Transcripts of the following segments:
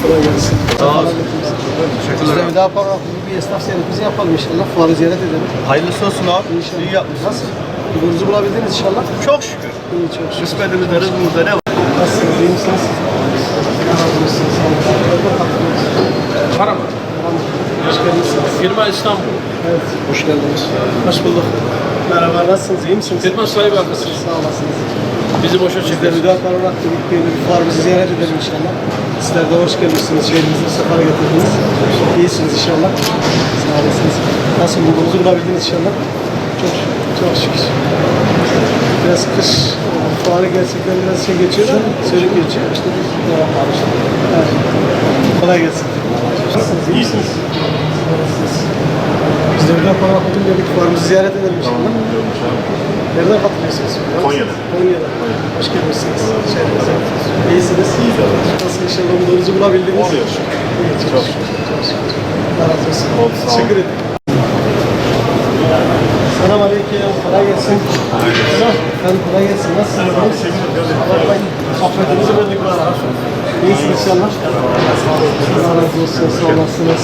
Kolay gelsin. Sağ olun. Biz de bir daha paragraf bir esnaf ziyaretimizi yapalım inşallah. Fuarı ziyaret edelim. Hayırlısı olsun abi. İnşallah. İyi yapmışsınız. Nasıl? Yolunuzu bulabildiniz inşallah. Çok şükür. İyi, çok şükür. Kısmetimizde, rızkımızda ne var? Nasılsınız? İyi misiniz? Razı olsun. Sağ olun. Para mı? Hoş geldiniz. Firma İstanbul. Evet. Hoş geldiniz. Hoş bulduk. Merhaba. Nasılsınız? İyi misiniz? Firma sahibi haklısınız. Sağ olasınız. Bizi boşa Biz de çıkar. bir daha paragraf bir fuarımızı ziyaret edelim inşallah. Sizler de hoş gelmişsiniz. Şehrimizi sefere getirdiniz. İyisiniz inşallah. Sağ olasınız. Nasıl yolunuzu bulabildiniz inşallah? Çok şükür. Çok şükür. Biraz kış fuarı gerçekten biraz geçiyor da sönük geçiyor. İşte evet. Kolay gelsin. Nasılsınız? İyi misiniz? Biz de bir daha paragraf dedik. Fuarımızı ziyaret edelim inşallah. Nereden katılıyorsunuz? Konya'da. Konya'da. Hoş gelmişsiniz. İyisiniz. İyiyiz abi. Nasıl inşallah umudunuzu bulabildiniz? Oluyor. İyi, çok şükür. Çok şükür. Allah razı olsun. Teşekkür ederim. Selam aleyküm. Kolay gelsin. Efendim kolay gelsin. Nasılsınız? Affetinizi verdik bana. İyisiniz inşallah. Allah razı olsun. Sağ olasınız.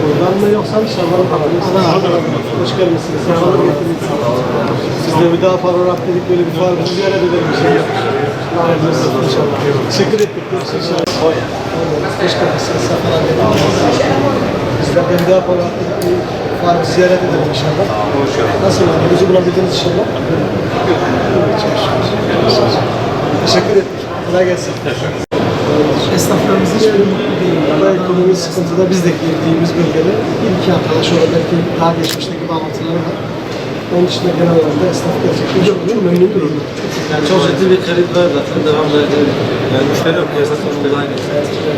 Buradan mı yoksa inşallah hoş gelmişsiniz. Sefalar getirdiniz. Biz de bir daha paragraf dedik böyle bir fuarımızı ziyaret edelim inşallah. Allah razı olsun inşallah. Teşekkür ettik. Görüşürüz inşallah. Hoş gelmişsiniz. Sefalar getirdiniz. Biz de bir daha paragraf dedik bir fuarımızı ziyaret edelim inşallah. Nasıl var? Bizi bulabildiniz inşallah. Teşekkür ettik. Kolay gelsin. Esnaflarımız hiç ekonomi sıkıntıda biz de girdiğimiz bölgede bir iki haftada şöyle belki daha geçmişteki bağlantıları var. Onun dışında genel olarak esnaf gerçekten çok memnun durumda. Yani çok ciddi bir kredi var zaten devamlı ediyor. Yani müşteri yok, esnafın olduğu aynı.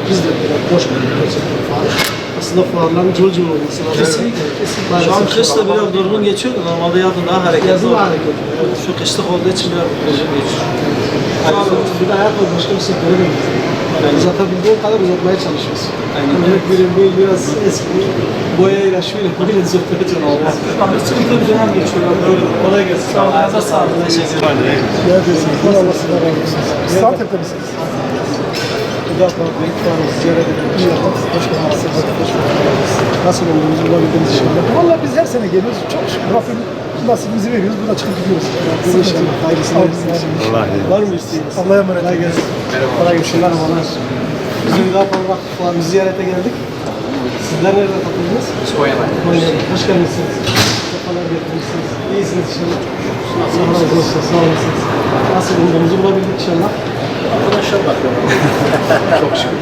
Biz de boş verdik gerçekten fuarı. Aslında fuarların cıvıl cıvıl olması lazım. Kesinlikle. Şu an kışla biraz durgun geçiyordu. Normalde yazın daha hareketli. Yazın daha hareketli. Evet, şu kışlık olduğu için biraz durgun geçiyor. Şu an bir de hayat var, başka bir sektöre de gidiyor. Yani uzatabildiğin kadar uzatmaya çalışıyoruz. Aynen. Biraz eski boyayla şöyle uzatmaya çalışıyoruz. Sıkıntı bir dönem geçiyor. Kolay gelsin. Sağ olun. Sağ olun. Teşekkür ederim. Neredesiniz? Nasılsınız? Startup'ta mısınız? Bir daha büyük fuarımızı ziyaret edelim inşallah. Hoş geldiniz. Hoş geldiniz. Nasıl olduğunuzu bulabildiniz inşallah. Valla biz her sene geliyoruz. Çok şükür. Rabbim nasibimizi veriyoruz. Buna çıkıp gidiyoruz. İnşallah. Hayırlısını versin. Var mı isteğiniz? Allah'a emanet Kolay gelsin. Kolay gelsin. Merhabalar. Biz bir daha fuarımızı ziyarete geldik. Sizler nerede katıldınız? Konya'da. Konya'da. Hoş geldiniz. Sefalar getirmişsiniz. İyisiniz inşallah. Allah razı olsun. Sağ olasınız. Nasıl umduğumuzu bulabildik inşallah. Arkadaşlar bakıyorum. Çok şükür.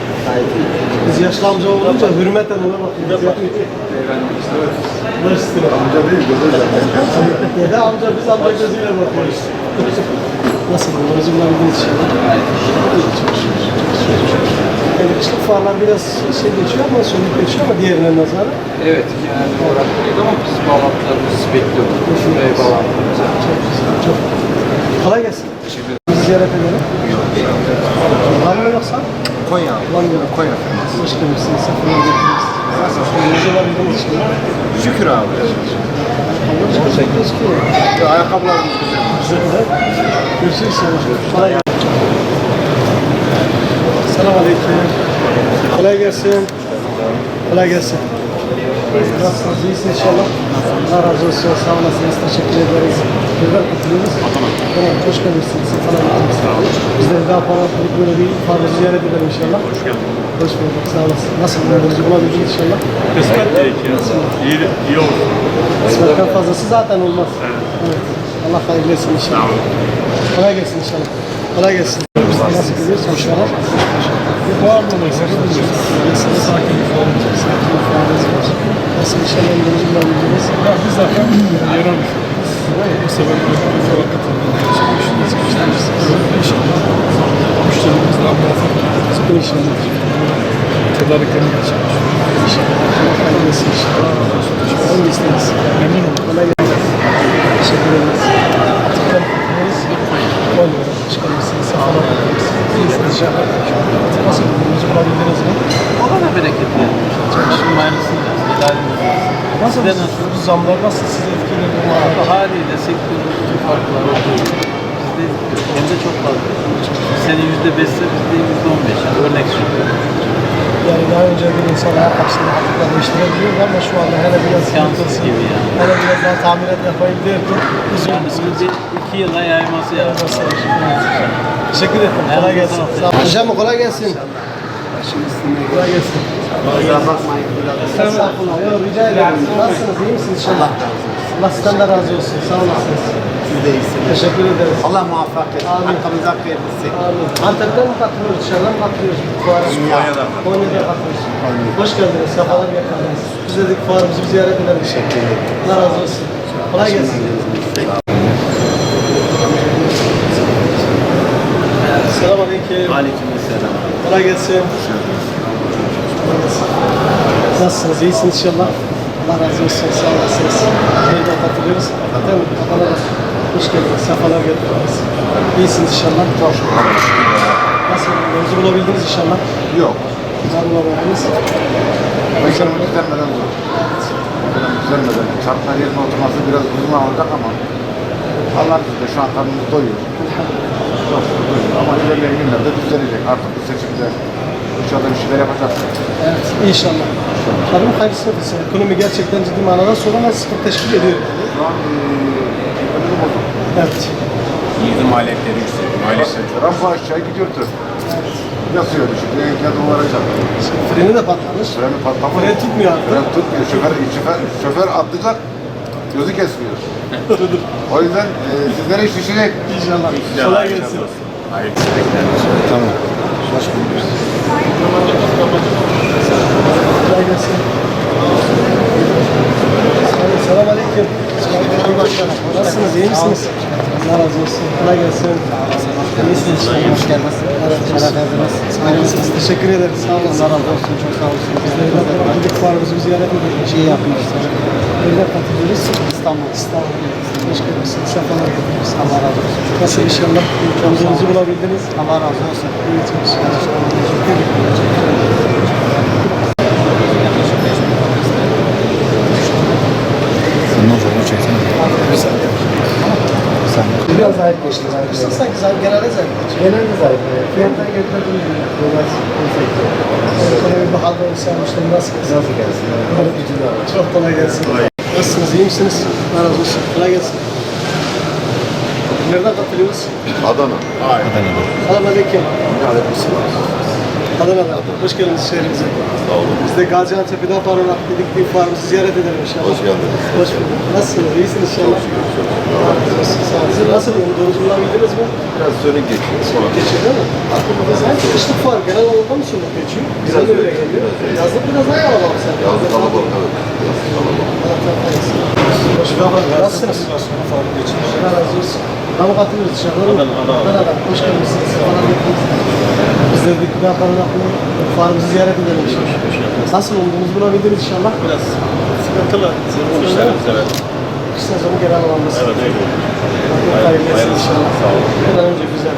Biz yaşlı amca olunca hürmeten ona bakıyoruz. Amca değil, dede amca, biz amca gözüyle bakıyoruz. Nasıl bulduğunuzu bulabildiniz inşallah. Çok şükür. Yani kışlık fuarlar biraz geçiyor ama sönük geçiyor ama diğerine nazaran. Evet, genel olarak değil ama biz bağlantılarımızı bekliyoruz. Şuraya bağlantımız. Çok güzel, çok. Kolay gelsin. Teşekkür ederim. Bizi ziyaret edelim. Var mı yoksa? Konya. Konya. Hoş geldiniz. Sefalar getirdiniz. Nasıl bulabildiniz inşallah. Şükür abi. Ayakkabılarımız güzel. Güzel. Görüşürüz inşallah. Kolay gelsin. Selamun aleyküm. Kolay gelsin. Kolay gelsin. Nasılsınız? İyisiniz inşallah. Allah razı olsun. Sağ olasınız. Teşekkür ederiz. Nereden katılıyoruz? Tamam. Hoş geldiniz. Falan biz de daha para atılıp böyle bir farklı ziyaret edelim inşallah. Hoş geldiniz. Hoş bulduk. Sağ olasın. Nasıl bulundunuz? Bulabildiniz inşallah. Kısmet gerekiyor. İyi olur. Kısmetten fazlası zaten olmaz. Evet. Allah hayırlı etsin inşallah. Kolay gelsin inşallah. Kolay gelsin. Nasıl gidiyoruz? Hoşçakalın. Bu anlamayız. Sakin bir fuarımız var. Nasıl inşallah önümüzü bulabildiniz? Ya biz zaten yer almışız. Bu sebeple fuara katıldığında İnşallah müşterimizden muvaffak olacağız. İnşallah. Tedariklerini gerçekleştiriyoruz. İnşallah. Allah hayırlı etsin inşallah. Hangi isteğiniz? Memnun oldum. Kolay gelsin. Teşekkür ederiz. Konya'da hoş geldiniz. Sefalar geldiniz. İyisiniz inşallah. Nasıl bulduğunuzu bulabildiniz mi? Ona da bereketli. Çalışım aynısını Nasıl? Zamlar nasıl sizi etkiledi? haliyle sektörün bütün farkları olduğu. Bizde Hem de çok fazla. Senin %5'se bizde %15. Yani örnek söylüyorum. Yani daha önce bir insan ayakkabısını rahatlıkla değiştirebiliyordu ama şu anda hele biraz İmkansız yıkılsın, gibi yani. hele biraz daha tamirat yapayım derken Yani bunu bir 2 yıla yayması lazım. teşekkür ederim. Kolay gelsin. Sağ olun. Hocam kolay gelsin. Kolay gelsin. Estağfurullah. Yok, rica ederim. Nasılsınız? İyi misiniz inşallah? Allah sizden de razı olsun. Sağ olasınız. Siz de iyisiniz. Teşekkür ederiz. Allah muvaffak etsin. Amin. Hakkımızı hak etsin. Amin. Antep'ten mi katılıyoruz? Dışarıdan mı katılıyoruz? Fuara. Konya'dan. Konya'dan katılıyoruz. Hoş geldiniz. Sefalar getirdiniz. Biz dedik fuarımızı bir ziyaret edelim. Teşekkür ederim. Allah razı olsun. Kolay gelsin. Selamünaleyküm. Aleykümselam. Kolay gelsin. Nasılsınız? İyisiniz inşallah. Allah razı olsun. Sağ olasınız. Nereden katılıyoruz? Zaten Adana'da hoş geldiniz. Sefalar getirdiniz. İyisiniz inşallah. Çok şükür. Nasıl? Mevzu bulabildiniz inşallah. Yok. Var bulabildiniz. Ekonomi düzenmeden zor. Ekonomi düzenmeden. Çarpma yerine oturması biraz uzun alacak ama Allah bizde şu an karnımız doyuyor. Çok şükür doyuyor. Ama ilerleyen günlerde düzelecek. Artık bu seçimde inşallah bir şeyler yapacağız. Evet, inşallah. Tabii hayırlısı olsun. Ekonomi gerçekten ciddi manada sorun ve sıkıntı teşkil ediyor. Şu an ekonomi bozuk. Evet. Yedi maliyetleri yüksek. Maalesef. Rampa aşağı gidiyordu. Yasıyor şimdi. Enkaz olacak. Freni de patlamış. Freni patlamış. Fren tutmuyor artık. Fren tutmuyor. Şoför atlayacak. Gözü kesmiyor. O yüzden sizlere iş düşecek. İnşallah. Kolay gelsin. Tamam. Kolay gelsin. Selamünaleyküm. Nasılsınız? İyi misiniz? Allah razı olsun. Kolay gelsin. İyisiniz. Hoş geldiniz. Teşekkür ederiz. Sağ olun. Allah razı olsun. Çok sağ olun. Biz de fuarımızı ziyaret edelim. Şey yapmışlar. Nereden katılıyoruz? İstanbul. Hoş geldiniz. Sefalar getirdiniz. Allah razı olsun. Nasıl inşallah? Kendinizi bulabildiniz. Allah razı olsun. Evet. Teşekkür ederim. Biraz zayıf geçti. Sanki genelde zayıf geçti. Genelde zayıf. Fiyatlar götürdüğünüz gibi. Ekonomi bu halde yükselmişler. Nasıl gelsin? Çok kolay gelsin. Nasılsınız? İyi misiniz? Allah razı olsun. Kolay gelsin. Nereden katılıyoruz? Adana. Selamünaleyküm. Adana'da. Hoş geldiniz şehrimize. Sağ olun. Biz de Gaziantep'e daha parlak dedik bir fuarımızı ziyaret edelim inşallah. Hoş geldiniz. Hoş bulduk. Nasılsınız? İyisiniz inşallah. Siz nasıl doğru bulabildiniz mi? Biraz sönük geçiyor. Geçiyor değil mi? Sanki kışlık fuar genel anlamda mı sönük geçiyor? Bize de öyle geliyor. Yazlık biraz daha kalabalık sanki. Yazlık kalabalık evet. Yazlık kalabalık. Hoş bulduk. Nasılsınız? Allah razı olsun. Ama katılıyoruz dışarıda. Adana'da. Hoş geldiniz. Falan yapıyoruz. Biz de bir daha parlaklığı fuarımızı ziyaret edelim inşallah. Nasıl olduğunuzu bulabildiniz inşallah? Biraz sıkıntılı. İşlerimiz evet. Kış sezonu genel anlamda. Evet, evet. Hayırlı olsun inşallah. Sağ olun. Bir an önce güzel.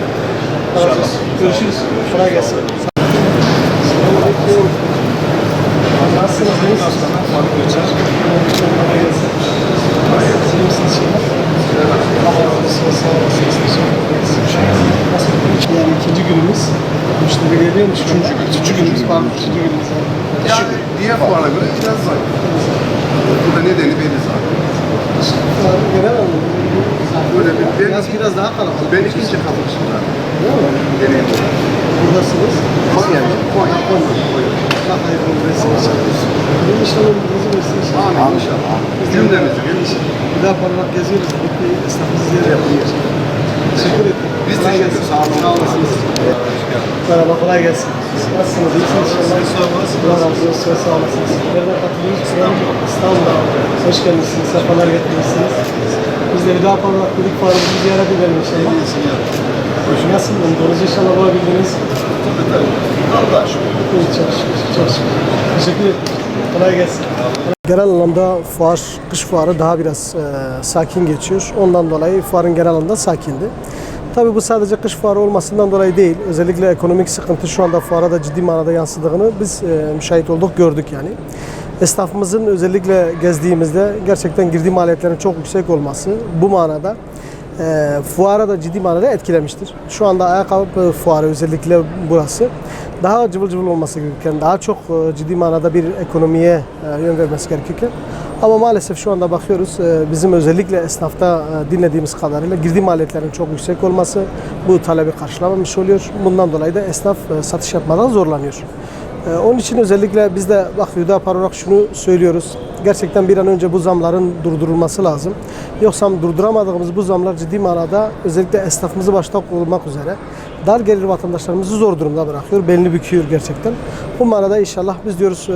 İnşallah. Görüşürüz. Kolay gelsin. Selamünaleyküm. Nasılsınız? İyi misiniz? Kolay gelsin. İyi misiniz inşallah? Allah razı olsun. Sağ olasınız. Teşekkür ederiz. Nasıl? Yani ikinci günümüz. Müşteri geliyormuş. Üçüncü günümüz. Pardon. Üçüncü günümüz. Yani diğer fuara göre biraz zayıf. Bu da nedeni belli zaten. Genel anlamda. Böyle bir Biraz daha kalabalık. ben ikinci kalmışım zaten. Değil mi? Deneyim bu. Buradasınız. Konya. Konya. Allah hayırlı olsun inşallah. Benim inşallah bizi versin inşallah. Amin inşallah. Cümlemizi Bir daha parlak geziyoruz. Bir esnafımızı ziyaret yapıyoruz. Teşekkür ederim. Biz Kolay teşekkür gelsin. ederiz. Sağ olasınız. Merhaba, kolay gelsin. Nasılsınız? İyisiniz inşallah. Allah razı olsun. Sağ olasınız. Nereden katılıyoruz? İstanbul'da. Hoş geldiniz. Sefalar getirirsiniz. Biz de bir daha parlak dedik. Fuarımızı ziyaret edelim inşallah. Nasıl? Doğrusu inşallah bulabildiniz. Allah'a şükür. Çok şükür. Çok şükür. Teşekkür ederim. Kolay gelsin. Genel anlamda fuar, kış fuarı daha biraz sakin geçiyor. Ondan dolayı fuarın genel anlamda sakindi. Tabii bu sadece kış fuarı olmasından dolayı değil. Özellikle ekonomik sıkıntı şu anda fuara da ciddi manada yansıdığını biz müşahit olduk, gördük yani. Esnafımızın özellikle gezdiğimizde gerçekten girdi maliyetlerin çok yüksek olması bu manada fuara da ciddi manada etkilemiştir. Şu anda ayakkabı fuarı özellikle burası daha cıvıl cıvıl olması gerekirken, daha çok ciddi manada bir ekonomiye yön vermesi gerekirken, ama maalesef şu anda bakıyoruz bizim özellikle esnafta dinlediğimiz kadarıyla girdi maliyetlerinin çok yüksek olması bu talebi karşılamamış oluyor. Bundan dolayı da esnaf satış yapmadan zorlanıyor. Onun için özellikle biz de Hüdapar olarak şunu söylüyoruz. Gerçekten bir an önce bu zamların durdurulması lazım. Yoksa durduramadığımız bu zamlar ciddi manada özellikle esnafımızı başta olmak üzere dar gelir vatandaşlarımızı zor durumda bırakıyor. Belini büküyor gerçekten. Bu manada inşallah biz diyoruz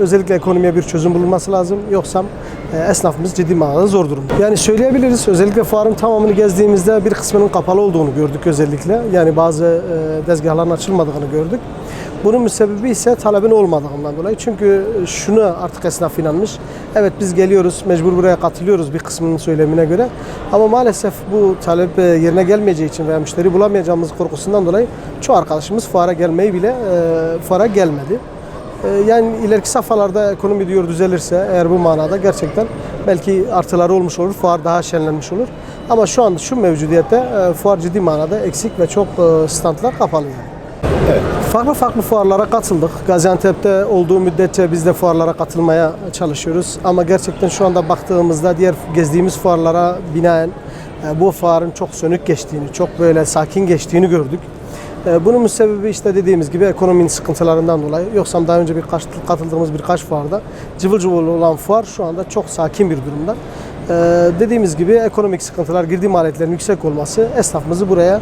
özellikle ekonomiye bir çözüm bulunması lazım. Yoksa esnafımız ciddi manada zor durumda. Yani söyleyebiliriz. Özellikle fuarın tamamını gezdiğimizde bir kısmının kapalı olduğunu gördük özellikle. Yani bazı tezgahların açılmadığını gördük. Bunun müsebbibi ise talebin olmadığından dolayı. Çünkü şunu artık esnaf inanmış. Evet biz geliyoruz, mecbur buraya katılıyoruz bir kısmının söylemine göre. Ama maalesef bu talep yerine gelmeyeceği için veya müşteri bulamayacağımız korkusundan dolayı çoğu arkadaşımız fuara gelmeyi bile fuara gelmedi. Yani ileriki safhalarda ekonomi diyor düzelirse eğer bu manada gerçekten belki artıları olmuş olur, fuar daha şenlenmiş olur. Ama şu anda şu mevcudiyette fuar ciddi manada eksik ve çok standlar kapalı yani. Evet. Farklı fuarlara katıldık. Gaziantep'te olduğu müddetçe biz de fuarlara katılmaya çalışıyoruz. Ama gerçekten şu anda baktığımızda diğer gezdiğimiz fuarlara binaen bu fuarın çok sönük geçtiğini, çok böyle sakin geçtiğini gördük. Bunun müsebbibi işte dediğimiz gibi ekonominin sıkıntılarından dolayı. Yoksa daha önce katıldığımız birkaç fuarda cıvıl cıvıl olan fuar şu anda çok sakin bir durumda. Dediğimiz gibi ekonomik sıkıntılar, girdi maliyetlerin yüksek olması esnafımızı buraya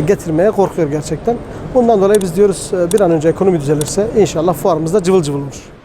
getirmeye korkuyor gerçekten. Bundan dolayı biz diyoruz bir an önce ekonomi düzelirse inşallah fuarımız da cıvıl cıvıl olur.